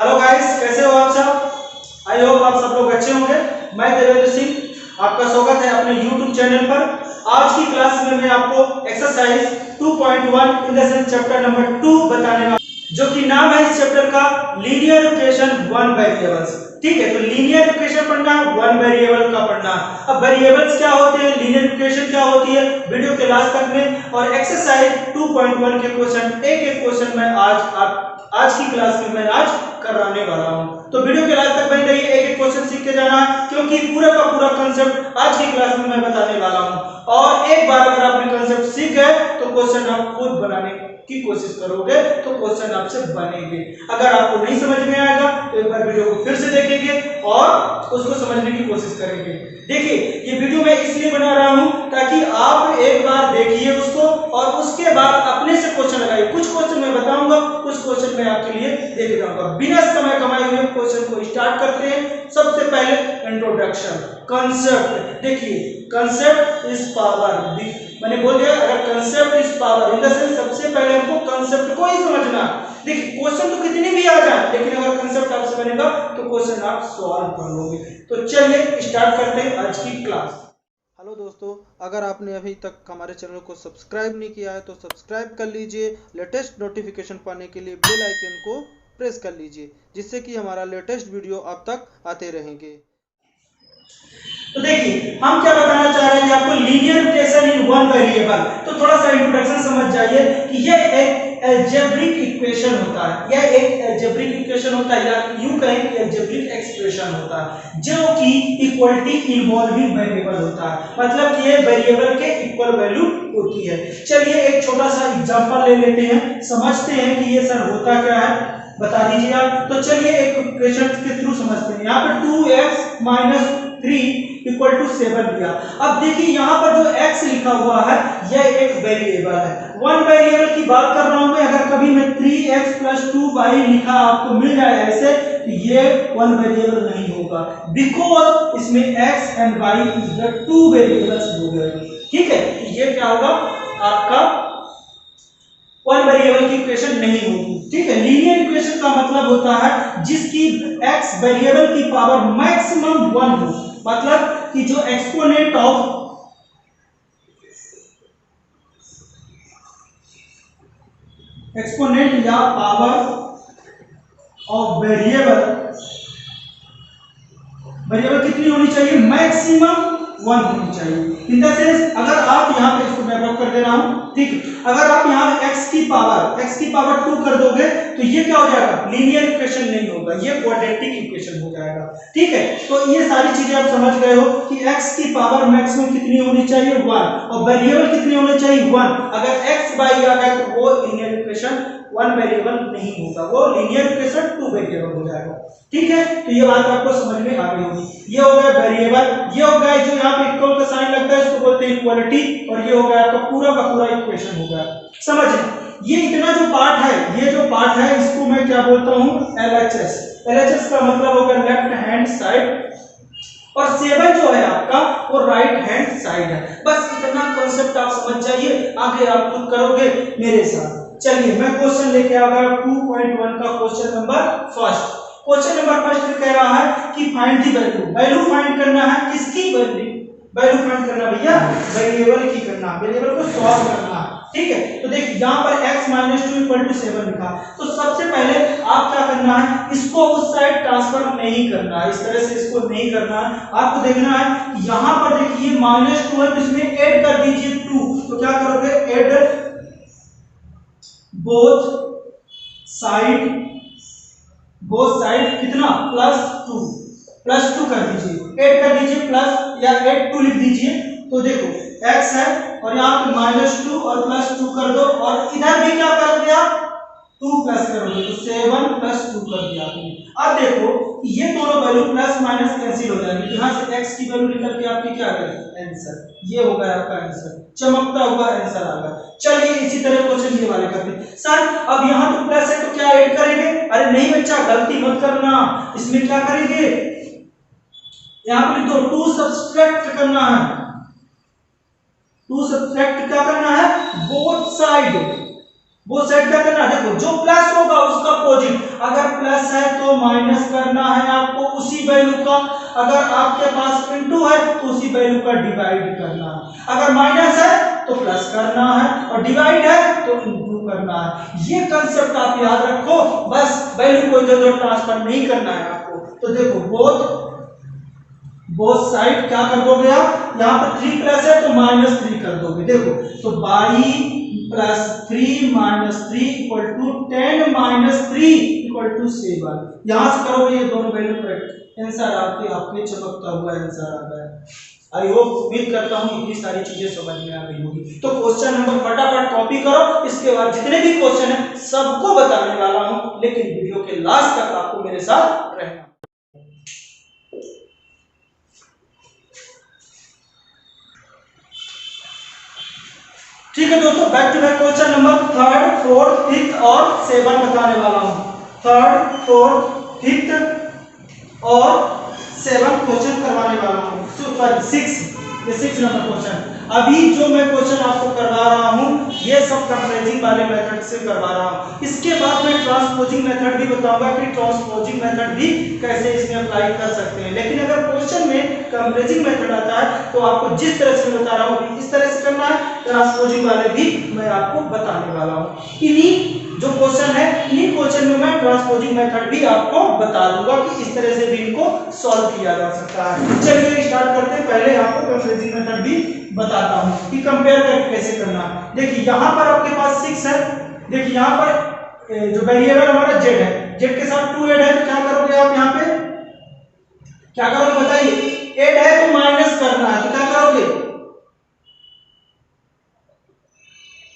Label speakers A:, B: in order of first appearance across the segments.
A: Hello guys, कैसे हो आप सब। आई होप आप सब लोग अच्छे होंगे। मैं देवेंद्र सिंह, आपका स्वागत है अपने YouTube चैनल पर। आज की क्लास में मैं आपको exercise 2.1 in the sense chapter number 2 बताने वाला, जो कि नाम है इस चैप्टर का लीनियर इक्वेशन वन वेरिएबल्स। ठीक है, तो लीनियर इक्वेशन पढ़ना, वन वेरिएबल का पढ़ना। अब वेरिएबल्स क्या होते हैं, लीनियर इक्वेशन क्या होती है, वीडियो के लास्ट तक में। और एक्सरसाइज 2.1 के क्वेश्चन, एक एक क्वेश्चन मैं आज की क्लास में मैं आज कराने वाला हूं। तो वीडियो के लास्ट तक बने रहिए, एक एक क्वेश्चन सीख के जाना है, क्योंकि पूरा का पूरा कांसेप्ट आज की क्लास में मैं बताने वाला हूं। और एक बार अगर आपने कांसेप्ट सीख गए तो क्वेश्चन आप खुद बनाने की कोशिश करोगे तो क्वेश्चन आपसे बनेंगे। अगर आपको नहीं समझ में आएगा तो एक बार वीडियो को फिर से देखेंगे और उसको समझने की कोशिश करेंगे। देखिए, ये वीडियो मैं इसलिए बना रहा हूं ताकि आप एक बार देखिए उसको और उसके बाद अपने से क्वेश्चन लगाइए। कुछ क्वेश्चन मैं बताऊंगा, कुछ क्वेश्चन मैं आपके लिए लेके जाऊंगा। बिना समय कमाए हुए क्वेश्चन को स्टार्ट करते हैं। सबसे पहले इंट्रोडक्शन, कांसेप्ट। देखिए, कांसेप्ट इज पावर। मैंने बोल दिया, अगर concept is power in the sense सबसे पहले हमको कांसेप्ट को ही समझना। देखिए, क्वेश्चन तो कितने भी आ जाए, लेकिन अगर कांसेप्ट आपसे बनेगा तो क्वेश्चन आप सॉल्व कर लोगे। तो चलिए स्टार्ट करते हैं आज की क्लास।
B: हेलो दोस्तों, अगर आपने अभी तक हमारे चैनल को सब्सक्राइब नहीं किया है तो सब्सक्राइब कर लीजिए। लेटेस्ट नोटिफिकेशन पाने के लिए बेल आइकन को प्रेस कर लीजिए, जिससे कि हमारा लेटेस्ट वीडियो आप तक आते रहेंगे।
A: तो देखिए, हम क्या बताना चाह रहे हैं आपको, linear equation in one variable. तो थोड़ा सा इंट्रोडक्शन समझ जाइए कि यह एक अलजेब्रिक इक्वेशन होता है, यह एक अलजेब्रिक इक्वेशन होता है, या यूं कहें कि अलजेब्रिक एक्सप्रेशन होता है, जो कि इक्वलिटी इन्वॉल्विंग वेरिएबल होता है। मतलब कि ये वेरिएबल के इक्वल वैल्यू होती है। चलिए एक छोटा सा एग्जांपल ले लेते हैं, समझते हैं कि ये सर होता क्या है, बता दीजिए आप। तो चलिए एक इक्वेशन के थ्रू समझते हैं। यहाँ पर 2x - 3 = 7 लिया। अब देखिए यहाँ पर जो x लिखा हुआ है यह एक वेरिएबल है, वन वेरिएबल की बात कर रहा हूं मैं। अगर कभी मैं 3x + 2y लिखा आपको मिल जाए ऐसे, तो ये वन वेरिएबल नहीं होगा, बिकॉज इसमें x and y is the two variables हो गए। ठीक है, तो ये क्या होगा, आपका वन वेरिएबल की इक्वेशन नहीं होगी। ठीक है, लीनियर इक्वेशन का मतलब होता है जिसकी x वेरिएबल की पावर मैक्सिमम 1 हो। मतलब कि जो एक्सपोनेंट या पावर ऑफ वेरिएबल कितनी होनी चाहिए, मैक्सिमम 1 होनी चाहिए। इन द सेंस अगर आप यहाँ पे, इसको मैं ड्रॉप कर दे रहा हूँ, ठीक है, अगर आप यहाँ x की पावर 2 कर दोगे तो ये क्या हो जाएगा, लीनियर इक्वेशन नहीं होगा, ये क्वाड्रेटिक इक्वेशन हो जाएगा। ठीक है, तो ये सारी चीजें आप समझ गए हो कि x की पावर मैक्सिमम कितनी होनी चाहिए, 1, और वेरिएबल कितने होने चाहिए, 1। अगर x बाई आ गया तो वो लीनियर इक्वेशन वन वेरिएबल नहीं होगा, वो लीनियर इक्वेशन टू वेरिएबल हो जाएगा। ठीक है, तो ये बात आपको समझ में आ गई होगी। ये हो गया वेरिएबल, ये हो गया जो यहाँ पे इक्वल का साइन लगता है इसको बोलते हैं इक्वालिटी, और ये हो गया आपका पूरा का पूरा इक्वेशन हो गया। समझ, ये इतना जो पार्ट है, ये जो पार्ट है इसको मैं क्या बोलता हूँ, LHS। LHS का मतलब होगा लेफ्ट हैंड साइड, और 7 जो है आपका वो राइट हैंड साइड है। बस इतना कांसेप्ट आप समझ जाइए, आगे आप खुद करोगे मेरे साथ। चलिए मैं क्वेश्चन लेके आ गया 2.1 का question number first. Question number first कह रहा है कि फाइंड द वैल्यू फाइंड करना है, किसकी वैल्यू फाइंड करना भैया, वेरिएबल की करना, वेरिएबल को सॉल्व करना। ठीक है, तो देखिए यहाँ पर x - 2 = 7 लिखा, तो सबसे पहले आप क्या करना है, इसको उस साइड ट्रांसफर नहीं करना है, इस तरह से इसको नहीं करना है। आपको देखना है यहाँ पर देखिए -2 है, इसमें ऐड कर दीजिए 2। तो क्या करोगे, ऐड बोथ साइड कितना, +2 कर दीजिए, ऐड कर दीजिए प्लस या ऐड 2 लिख दीजिए। तो देखो x है और यहाँ पे -2 और +2 कर दो, और इधर भी क्या कर दिया, 2 प्लस करोगे तो 7 + 2 कर दिया आपने। अब देखो ये दोनों वैल्यू प्लस माइनस कैंसिल हो जाएंगे, यहाँ से x की वैल्यू निकल के आपकी क्या आ गई, आंसर। ये हो गया आपका आंसर, चमकता हुआ आंसर आ गया। चलिए इसी तरह क्वेश्चन ये वाले करते हैं। सर अब यहाँ तो प्लस है तो क्या ऐड करेंगे, अरे नहीं बच्चा गलती मत करना, इसमें क्या करेंगे, यहाँ पर लिख दो 2 सब्ट्रैक्ट करना है। 2 सब्ट्रैक्ट क्या करना है, बोथ साइड वो साइड क्या करना है, देखो जो प्लस होगा उसका अपोजिट, अगर प्लस है तो माइनस करना है आपको उसी वैल्यू का, अगर आपके पास इनटू है तो उसी वैल्यू का डिवाइड करना है, अगर माइनस है तो प्लस करना है और डिवाइड है तो इनटू करना है। ये कंसेप्ट आप याद रखो, बस वैल्यू को इधर उधर ट्रांसफर नहीं करना है आपको। तो देखो बोथ साइड क्या कर दोगे आप, यहाँ पर 3 प्लस है तो -3 कर दोगे। देखो तो by plus 3 minus 3 equal to 10 minus 3 equal to 7। यहां से करोगे ये दोनों वैल्यू करेक्ट, आंसर आपके चमकता हुआ आंसर आता है। आई होप, उम्मीद करता हूं इतनी सारी चीजें समझ में आ गई होगी। तो क्वेश्चन नंबर फटाफट कॉपी करो, इसके बाद जितने भी क्वेश्चन है सबको बताने वाला हूं, लेकिन वीडियो के लास्ट तक आपको मेरे साथ रहना। ठीक है दोस्तों, back to back question number 3rd 4th 5th और 7 बताने वाला हूं। 3rd 4th 5th और 7 क्वेश्चन करवाने वाला हूं। सॉरी 6, ये 6 नंबर क्वेश्चन। अभी जो मैं क्वेश्चन आपको करवा रहा हूं ये सब कंपैरिजन वाले मेथड से करवा रहा हूं। इसके बाद मैं ट्रांसपोजिंग मेथड भी बताऊंगा कि ट्रांसपोजिंग मेथड भी कैसे इसमें अप्लाई कर सकते हैं। लेकिन अगर क्वेश्चन में कंपैरिजन मेथड आता है तो आपको जिस तरह से मैं बता रहा हूं इस तरह से करना है, ट्रांसपोजिंग वाले भी मैं आपको बताने वाला हूं। इन्हीं जो क्वेश्चन है इन्हीं क्वेश्चन में मैं ट्रांसपोजिंग मेथड भी आपको बता दूंगा कि इस तरह से भी इनको सॉल्व किया जा सकता है। चलिए स्टार्ट करते हैं। पहले आपको कंपैरिजन मेथड भी बताता हूं कि कंपेयर करके कैसे करना है। देखिए यहां पर आपके पास 6 है, देखिए यहां पर जो वेरिएबल हमारा z है, z के साथ 2 ऐड है तो क्या करोगे आप यहां पे, क्या करोगे बताइए, ऐड है तो माइनस करना है तो क्या करोगे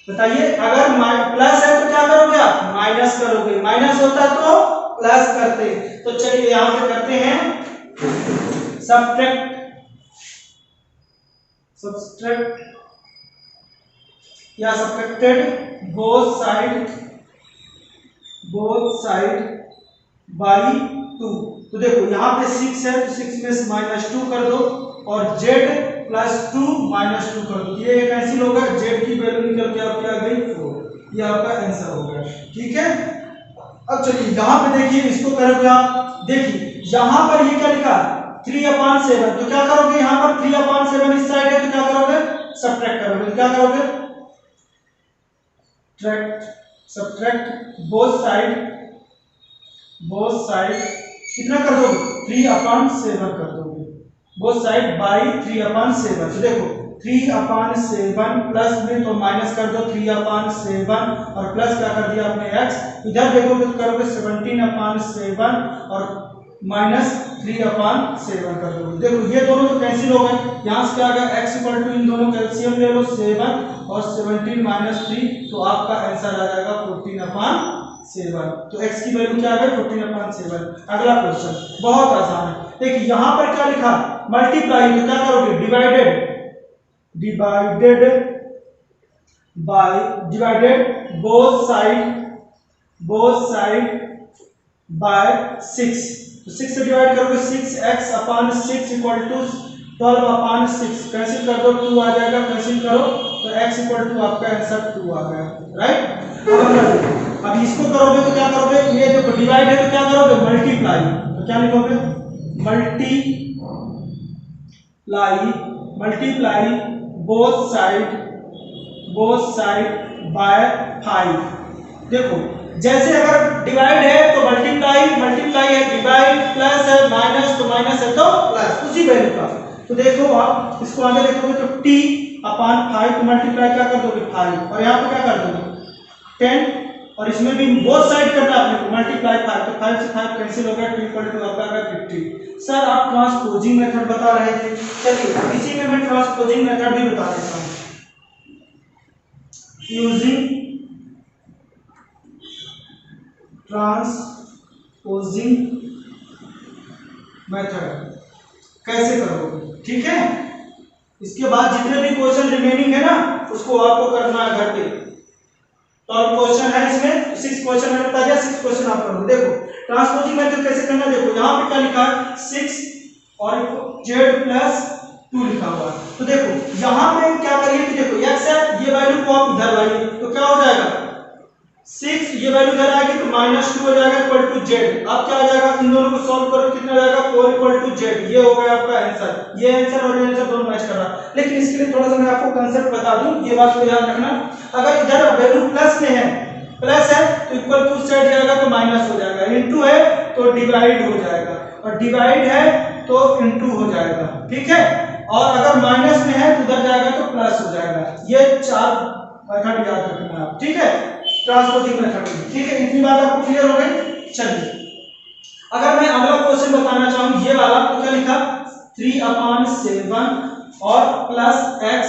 A: बताइए, अगर प्लस है तो क्या करोगे आप माइनस करोगे, माइनस होता तो प्लस करते। तो चलिए यहां पे करते हैं सब्ट्रैक्ट या सब्ट्रैक्टेड बोथ साइड बाई 2। तो देखो यहाँ पे 6 है तो 6 में से -2 कर दो और z प्लस 2 -2 कर दो, ये कैंसिल होगा, z की वैल्यू निकल के आपकी आ गई 4। ये आपका आंसर हो गया। ठीक है, अब चलिए यहाँ पे देखिए इसको करोगे आप, देखिए यहाँ पर ये क्या लिखा 3/7, तो क्या करोगे यहाँ पर 3/7 इस साइड है तो क्या करोगे सब्ट्रैक्ट करोगे, तो क्या करोगे सब्ट्रैक्ट बोथ साइड कितना कर दोगे 3/7 कर दोगे, बोथ साइड बाई 3/7। तो देखो 3/7 प्लस में तो माइनस कर दो 3/7 और प्लस क्या कर दिया आपने x, इधर देखोगे तो करोगे 17/7 और माइनस 3/7 कर दोगे। देखो ये दोनों तो कैंसिल हो गए, यहाँ से क्या आ गया x इक्वल टू इन दोनों कैल्सियम ले लो 7 और 17 - 3 तो आपका आंसर आ जाएगा 14/7। तो x की वैल्यू क्या आ गई 14/7। अगला क्वेश्चन बहुत आसान है, देखिए यहाँ पर क्या लिखा मल्टीप्लाई, तो क्या करोगे डिवाइडेड बोथ साइड बाय 6। तो 6 से डिवाइड करोगे 6x/6 इक्वल टू 12/6, कैंसिल कर दो 2 आ जाएगा, कैंसिल करो तो x इक्वल टू आपका आंसर 2 आ गया, राइट। अब इसको करोगे तो क्या करोगे, ये देखो डिवाइड है तो क्या करोगे मल्टीप्लाई, तो क्या लिखोगे मल्टीप्लाई बोथ साइड बाय 5। देखो जैसे अगर डिवाइड है तो मल्टीप्लाई है, डिवाइड प्लस है माइनस तो माइनस है तो प्लस, उसी वैल्यू का। तो देखो आप इसको आगे देखोगे तो t/5 तो मल्टीप्लाई क्या कर दोगे 5 और यहाँ पे क्या कर दोगे 10 और इसमें भी बोथ साइड करना है आपने मल्टीप्लाई 5, तो 5 से 5 कैंसिल हो गया, t इक्वल टू आपका आ गया 50। सर आप ट्रांसपोजिंग मेथड बता रहे थे, चलिए इसी में मैं ट्रांसपोजिंग मेथड भी बता देता हूँ। यूजिंग ट्रांसपोजिंग मेथड कैसे करोगे, ठीक है। इसके बाद जितने भी क्वेश्चन रिमेनिंग है ना उसको आपको करना है घर पे। तो अब क्वेश्चन है इसमें 6 क्वेश्चन मैंने बता दिया, 6 क्वेश्चन आप करोगे। देखो ट्रांसपोजिंग मेथड कैसे करना, देखो यहाँ पे क्या लिखा है 6 और z प्लस 2 लिखा हुआ है। तो देखो यहाँ पे क्या करिए कि देखो x है, ये वैल्यू को आप इधर लाइए तो क्या हो जाएगा 6 ये वैल्यू इधर आएगी तो -2 हो जाएगा इक्वल टू जेड। अब क्या आ जाएगा, इन दोनों को सॉल्व करो, कितना आ जाएगा 4 इक्वल टू जेड। ये हो गया आपका आंसर। ये आंसर और ये आंसर दोनों मैच कर रहा है। लेकिन इसके लिए थोड़ा सा मैं आपको कांसेप्ट बता दूं, ये बात को याद रखना। अगर इधर वैल्यू प्लस में है, प्लस है तो इक्वल टू से हट जाएगा तो माइनस हो जाएगा, इनटू है तो डिवाइड हो जाएगा, और डिवाइड है तो इनटू हो जाएगा, ठीक है। और अगर माइनस में है तो उधर जाएगा तो प्लस हो जाएगा। ये 4 मेथड याद रखना आप, ठीक है, ट्रांसपोजिंग मेथड, ठीक है। इतनी बात आपको क्लियर हो गई। चलिए अगर मैं अगला क्वेश्चन बताना चाहूं, ये वाला तो क्या लिखा 3/7 और प्लस x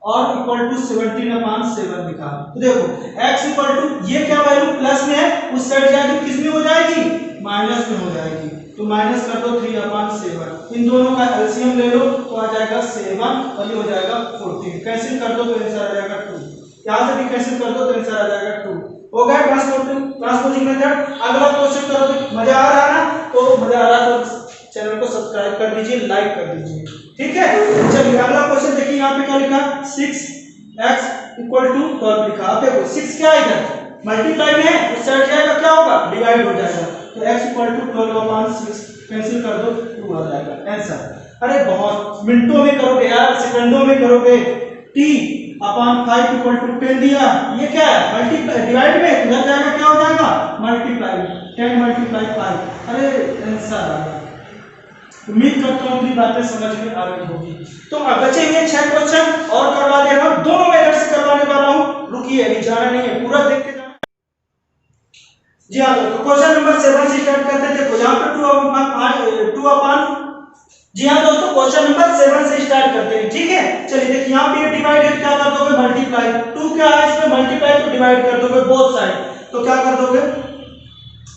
A: और इक्वल टू 17/7 लिखा। तो देखो x इक्वल टू ये क्या वैल्यू प्लस में है, उस साइड जाके किस में हो जाएगी, माइनस में हो जाएगी। तो माइनस कर दो 3/7, इन दोनों का एलसीएम ले लो तो आ जाएगा 7 और ये हो जाएगा 14। कैंसिल कर दो तो आंसर आ जाएगा 2। यहां से भी कैंसिल कर दो तो आंसर आ जाएगा 2। हो गया ट्रांसपोजिंग मेथड। अगला क्वेश्चन करो तो मजा आ रहा है ना, तो मजा आ रहा है तो चैनल को सब्सक्राइब कर दीजिए, लाइक कर दीजिए, ठीक है। चलिए अगला क्वेश्चन देखिए, यहाँ पे क्या लिखा 6x इक्वल टू 12 लिखा। अब देखो 6 क्या है, इधर मल्टीप्लाई में है, उस साइड जाएगा क्या होगा, डिवाइड हो जाएगा। तो x इक्वल टू 12/6 कैंसिल कर दो 2 आ जाएगा आंसर। अरे बहुत मिनटों में करोगे यार, सेकंडों में करोगे। t अपॉन 5 इक्वल टू 10 दिया, ये क्या है मल्टीप्लाई, डिवाइड में उधर जाएगा क्या हो जाएगा मल्टीप्लाई, 10 मल्टीप्लाई 5। अरे आंसर आ गया। उम्मीद करता हूं कि बातें समझ में आ रही होगी। तो अब बचे हुए 6 क्वेश्चन और करवा दे रहा हूं, दोनों मेथड से करवाने वाला हूं। रुकिए, अभी जाना नहीं है, पूरा देख के जाना। जी हां, तो क्वेश्चन नंबर 7 से स्टार्ट करते हैं। देखो यहां पे 2 अपॉन जी हां दोस्तों, क्वेश्चन नंबर 7 से स्टार्ट करते हैं, ठीक है। चलिए देखिए यहां पे ये डिवाइडेड क्या कर दोगे, मल्टीप्लाई। 2 क्या है इसमें मल्टीप्लाई, तो डिवाइड कर दोगे बोथ साइड। तो क्या कर दोगे,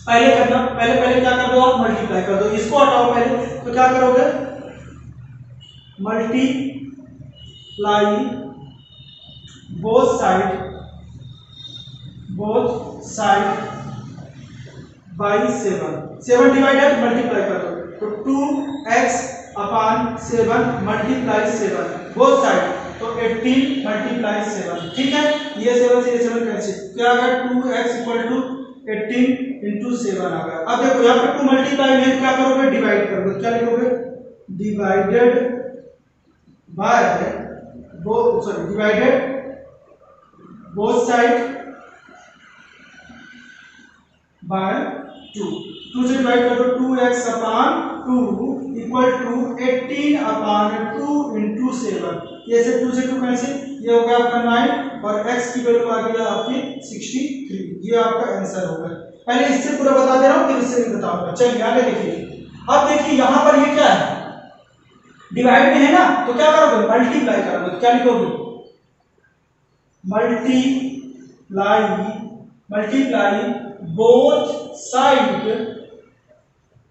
A: पहले करना, पहले क्या कर दो आप, मल्टीप्लाई कर दो। इसको हटाओ पहले, तो क्या करोगे multiply both side by 7 divide है तो मल्टीप्लाई कर दो। तो 2x upon 7 multiply 7 both side, तो 18 मल्टीप्लाई 7, ठीक है। ये 7 से ये 7 कैंसिल, क्या आ गया 2x इक्वल टू 18 इंटू 7 आ गया। अब देखो यहाँ पे 2 मल्टीप्लाई में क्या करोगे, डिवाइड करोगे, क्या लिखोगे divided by divided both side by 2 से डिवाइड करो, 2x upon 2 equal to 18 upon 2 into 7। ये से 2 से 2 कैंसिल, ये हो गया आपका 9 और x की वैल्यू आ गई आपकी 63। ये आपका आंसर होगा। पहले इससे पूरा बता दे रहा हूं, फिर इससे भी बताऊंगा। चलिए आगे देखिए। अब देखिए यहां पर ये क्या है, डिवाइड में है ना, तो क्या करोगे मल्टीप्लाई करोगे। तो क्या लिखोगे मल्टीप्लाई बोथ साइड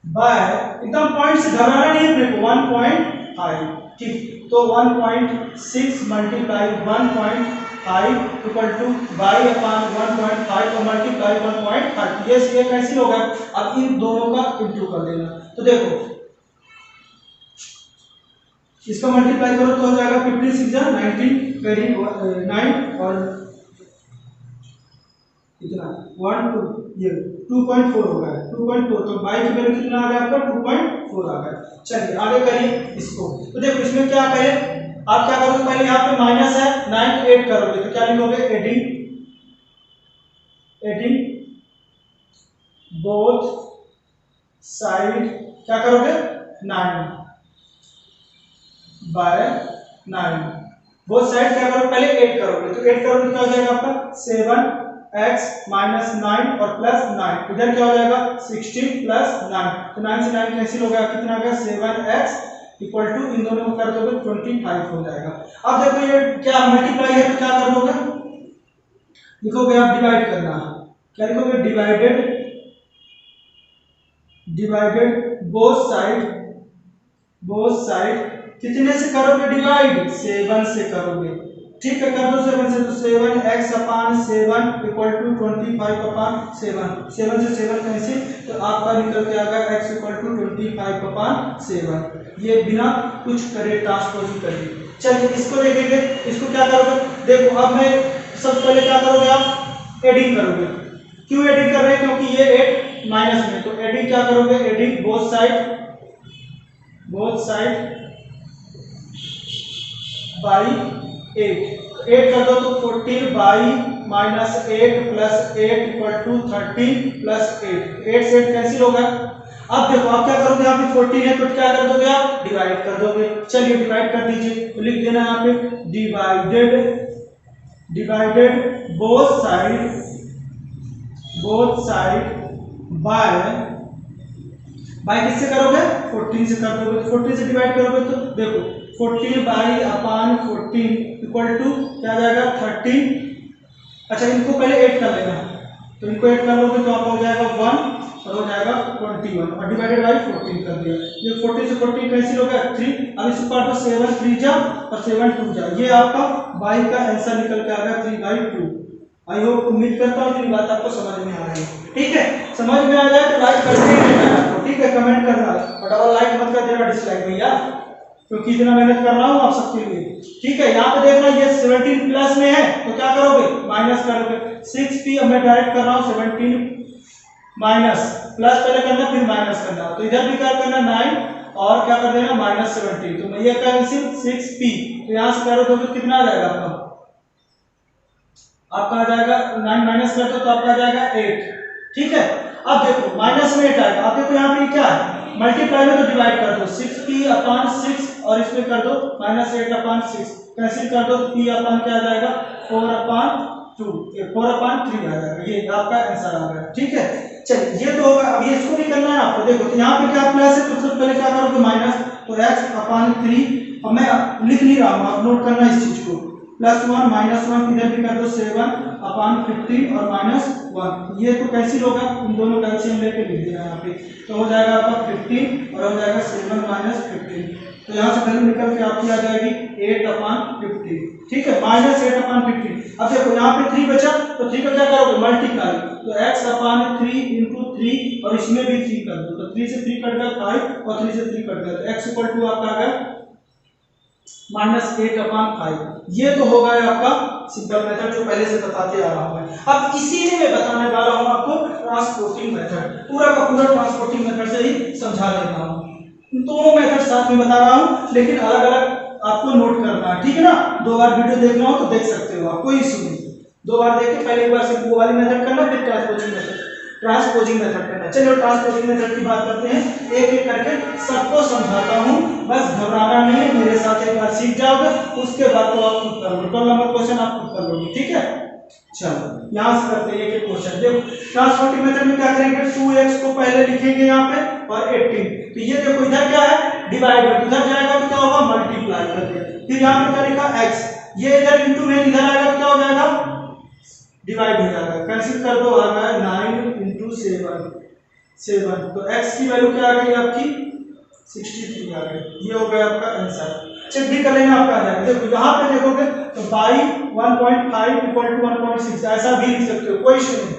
A: बाय, एकदम पॉइंट से घबराना नहीं है, 1.5, ठीक। तो 1.6 multiply 1.5 equal two by upon 1.5 और मल्टीप्लाई 1.5। ये कैंसिल होगा। अब इन दोनों का इंटू कर देना। तो देखो इसका मल्टीप्लाई करो तो हो जाएगा 15 6 19 कैरी 9 और कितना 1 2 ये 2.4 हो गया 2.4। तो बाई की वैल्यू कितना आ गया आपका 2.4 आ गया। चलिए आगे करिए इसको। तो देखो इसमें क्या पहले आप क्या करोगे, पहले यहाँ पे माइनस है 9 8 करोगे तो क्या लिखोगे 18 बोथ साइड क्या करोगे 9 बाय 9 बोथ साइड क्या करोगे, पहले 8 करोगे। तो 8 करोगे क्या हो जाएगा आपका 7x माइनस 9 और प्लस 9, इधर क्या हो जाएगा 16 प्लस 9। तो 9 से 9 कैंसिल हो गया, कितना आ गया 7x इक्वल टू इन दोनों को कर दोगे 25 हो जाएगा। अब देखो ये क्या मल्टीप्लाई है तो क्या कर दोगे, लिखोगे आप डिवाइड करना, क्या लिखोगे डिवाइडेड बोथ साइड कितने से करोगे डिवाइड 7 से करोगे, ठीक है। कर दो 7 से, तो 7x upon 7 equal to 25 upon 7 से 7 कैंसिल, तो आपका निकल के आ गया x इक्वल टू 25 अपॉन 7। ये बिना कुछ करे ट्रांसपोज करिए। चलिए इसको देखेंगे, इसको क्या करोगे, देखो अब मैं सबसे पहले क्या करोगे आप एडिंग करोगे। क्यों एडिंग कर रहे हैं? क्योंकि ये 8 माइनस में, तो एडिंग क्या करोगे? एडिंग बोथ साइड बाई 8, 8 कर दो तो 14 by minus 8 plus 8 equal to 13 plus 8 से 8 कैंसिल होगा। अब देखो आप क्या करोगे, यहाँ पे 14 है तो क्या कर दोगे आप? डिवाइड कर दोगे। चलिए डिवाइड कर दीजिए, तो लिख देना यहाँ पे डिवाइडेड बोथ साइड बाय किससे करोगे? 14 से कर दोगे। तो 14 से डिवाइड करोगे तो देखो 14 बाई अपान 14 इक्वल टू क्या आ जाएगा? 13। अच्छा इनको पहले 8 कर लेना, तो इनको 8 कर लोगे तो आपका हो जाएगा 1 और हो जाएगा 21 और डिवाइडेड बाई 14 कर दिया। ये 14 से 14 कैंसिल हो गया 3। अब इसको काटो 7 3 जा और 7 2 जा, ये आपका बाई का आंसर निकल के आ गया 3/2। आई होप, उम्मीद करता हूँ कि बात आपको समझ में आ रही है। ठीक है, समझ में आ जाए तो लाइक करते ही रहना आपको, ठीक है, कमेंट करना और डबल लाइक मत कर देना, डिसलाइक भैया, क्योंकि इतना मेहनत कर रहा हूँ आप सबके लिए। ठीक है, यहाँ पे देखना ये 17 प्लस में है तो क्या करोगे? माइनस करोगे। 6p अब मैं डायरेक्ट कर रहा हूँ 17 माइनस प्लस पहले करना फिर माइनस करना, तो इधर भी क्या करना 9 और क्या कर देना -17, तो मैं ये कैंसिल 6p, तो यहाँ से करो तो कितना आ जाएगा आपका आ जाएगा 9 माइनस कर दो तो आपका आ जाएगा 8। ठीक है, अब देखो माइनस में 8 आएगा। अब देखो यहाँ पे क्या है? मल्टीप्लाई में तो डिवाइड कर दो 6p अपान 6 और इसमें कर दो -8 अपान 6, कैंसिल कर दो तो p अपान क्या आ जाएगा 4 अपान 2, 4 अपान 3 आ जाएगा। ये आपका आंसर आ गया। ठीक है, चलिए ये तो होगा। अब ये इसको भी करना है आपको। देखो तो यहाँ पे क्या प्लस है तो सबसे पहले क्या करोगे माइनस, तो x अपान 3, अब मैं लिख नहीं रहा हूँ, आप नोट करना इस चीज को, +1 -1 इधर भी कर दो 7 अपान 15 और -1, ये तो कैंसिल होगा, इन दोनों का एलसीएम लेके लिख देना यहाँ पे, तो हो जाएगा आपका 15 और हो जाएगा 7 -15, तो यहाँ से वैल्यू निकल के आपकी आ जाएगी 8 अपान 15। ठीक है, -8 अपान 15। अब देखो यहाँ पे 3 बचा तो 3 का क्या करोगे? मल्टीप्लाई, तो x अपान 3 इंटू 3 और इसमें भी 3 कर दो, तो 3 से 3 कट गया 5 और 3 से 3 कट गया, तो x इक्वल टू आपका आ गया -8 अपान 5। ये तो होगा आपका सिंपल मेथड जो पहले से बताते आ रहा हूं मैं। अब इसी में मैं बताने वाला हूं आपको ट्रांसपोर्टिंग मेथड, पूरा का पूरा ट्रांसपोर्टिंग मेथड से ही समझा देता हूं। दोनों मेथड साथ में बता रहा हूं लेकिन अलग अलग आपको नोट करना है। ठीक है ना, 2 बार वीडियो देखना हो तो देख सकते हो आप, कोई इशू नहीं। 2 बार देख के पहले एक बार से वो वाली मेथड करना, फिर ट्रांसपोजिंग मेथड करना। चलिए ट्रांसपोजिंग मेथड की बात करते हैं, एक एक करके सबको समझाता हूं, बस घबराना नहीं है, मेरे साथ एक बार सीख जाओगे उसके बाद तो आप खुद करोगे, 12 नंबर क्वेश्चन आप खुद कर लोगे। ठीक है, चलो यहां से करते हैं एक एक क्वेश्चन। देखो ट्रांसपोर्टिंग मेथड में क्या करेंगे, 2x को पहले लिखेंगे यहाँ पे और 18, तो ये देखो इधर क्या है डिवाइड, इधर जाएगा तो क्या होगा मल्टीप्लाई करके, फिर यहाँ पे क्या लिखा x, ये इधर इंटू में इधर आएगा तो क्या हो जाएगा डिवाइड हो जाएगा, कैंसिल कर दो, आ गया 9 इंटू 7, तो x की वैल्यू क्या आ गई आपकी 63 आ गई। ये हो गया आपका आंसर। चेक भी कर लेना आपका आ जाएगा। देखो यहाँ पे देखोगे तो बाई 1.5 इक्वल टू 1.6 ऐसा भी लिख सकते हो, कोई इशू नहीं।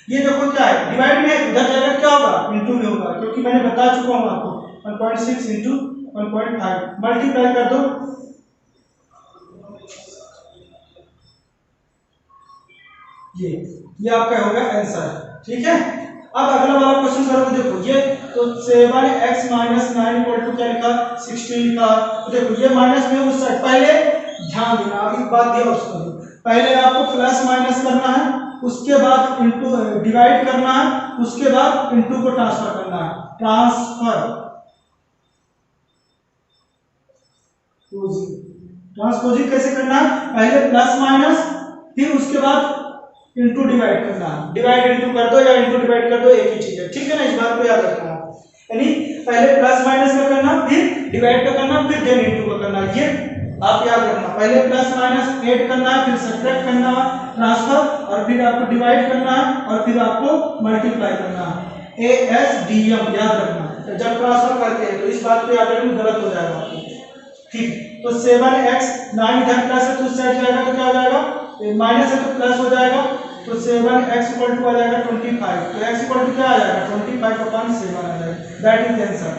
A: ये देखो क्या है डिवाइड में, इधर जाएगा क्या होगा इंटू में होगा, क्योंकि मैंने बता चुका हूँ आपको 1.6 इंटू 1.5, मल्टीप्लाई कर दो, ये आपका होगा आंसर। ठीक है, अब अगला वाला क्वेश्चन करोगे, देखो ये तो 7x - 9 इक्वल टू क्या लिखा 16 लिखा, तो देखो ये माइनस में उस साइड, पहले ध्यान देना, अभी बात दिया उसको, पहले आपको प्लस माइनस करना है, उसके बाद इनटू डिवाइड करना है, उसके बाद इनटू को ट्रांसफर करना है, ट्रांसपोजिंग कैसे करना है, पहले प्लस माइनस फिर उसके बाद इनटू डिवाइड करना, डिवाइड इनटू कर दो या इनटू डिवाइड कर दो, एक ही चीज है। ठीक है ना, इस बात को याद रखना, यानी पहले प्लस माइनस का करना, फिर डिवाइड का करना, फिर देन इनटू का करना, ये आप याद रखना। पहले प्लस माइनस ऐड करना है, फिर सब्ट्रैक्ट करना है, ट्रांसफर, और फिर आपको डिवाइड करना है और फिर आपको मल्टीप्लाई करना है, ASDM याद रखना। जब ट्रांसफर करते हैं तो इस बात को याद रखना, गलत हो जाएगा आपको। ठीक, तो 7x 9 इधर प्लस है तो उस साइड जाएगा तो क्या हो जाएगा, माइनस है तो प्लस हो जाएगा, तो 7x इक्वल टू आ जाएगा 25, तो x इक्वल टू क्या आ जाएगा 25/7 आ जाएगा, दैट इज आंसर।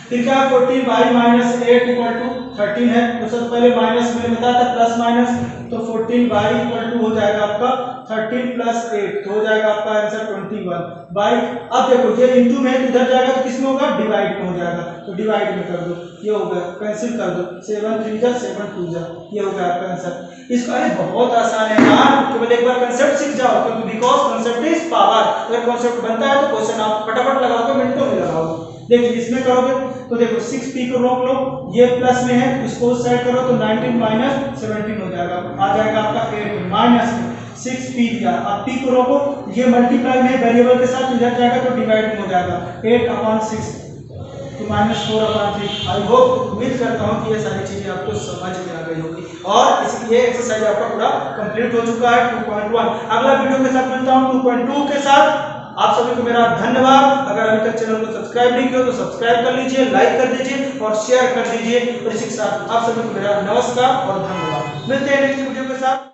A: फिर क्या 40 बाई -8 इक्वल टू 13 है, तो सबसे पहले माइनस मैंने बताया था प्लस माइनस, तो 14y इक्वल टू हो जाएगा आपका 13 प्लस 8, तो हो जाएगा आपका आंसर 21 बाई, अब देखो ये इंटू में इधर जाएगा तो किसमें होगा, डिवाइड में हो जाएगा, तो डिवाइड में कर दो, ये हो गया, कैंसिल कर दो, 7 3 जा 7 2 जा, ये हो गया आपका आंसर। इसका अरे बहुत आसान है यार, केवल एक बार कांसेप्ट सीख जाओ, क्योंकि बिकॉज कांसेप्ट इज पावर, अगर कांसेप्ट बनता है तो क्वेश्चन आप फटाफट लगाओ के मिनटों में लगाओ। देखिए इसमें करोगे तो देखो 6p को रोक लो, ये प्लस में है, इसको उस साइड करो तो 19 माइनस 17 हो जाएगा, आ जाएगा आपका 8 माइनस 6p दिया, अब p को रोको, ये मल्टीप्लाई में वेरिएबल के साथ इधर जाएगा तो डिवाइड में हो जाएगा, 8/6 तो -4/3। आई होप, उम्मीद करता हूँ कि ये सारी चीजें आपको समझ में आ गई होगी, और इसलिए एक्सरसाइज आपका पूरा कंप्लीट हो चुका है 2.1। अगला वीडियो के साथ मिलता हूँ 2.2 के साथ। आप सभी को मेरा धन्यवाद। अगर अभी तक चैनल को सब्सक्राइब नहीं किया तो सब्सक्राइब कर लीजिए, लाइक कर दीजिए और शेयर कर दीजिए, और इसी के साथ आप सभी को मेरा नमस्कार और धन्यवाद। मिलते हैं नेक्स्ट वीडियो के साथ।